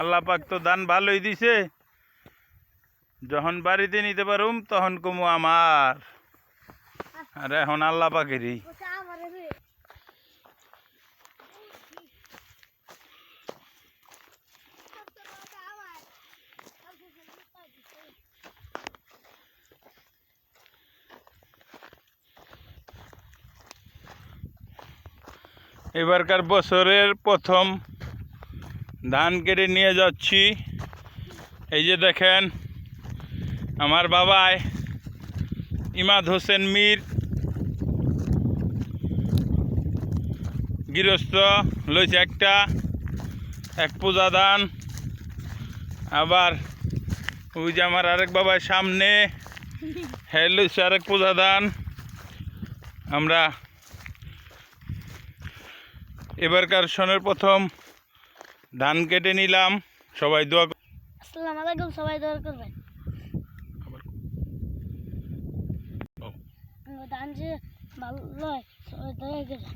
আল্লাহ পাক তো দান ভালোই দিছে, যখন বাড়িতে নিতে পারুম তখন কমু আমার, আর এখন আল্লাহ পাকেরই। এবারকার বছরের প্রথম ধান কেটে নিয়ে যাচ্ছি। এই যে দেখেন আমার বাবাই ইমাদ হোসেন মীর গৃহস্থ লইছে এক পূজা দান। আবার ওই যে আমার আরেক বাবার সামনে হ্যাঁ লইছে আরেক পূজা দান। আমরা এবারকার সনের প্রথম ধান কেটে নিলাম। সবাই দোয়া, আসসালামু আলাইকুম, সবাই দোয়া করবেন। ধান যে ভালো হয় সবাই দোয়া করবেন।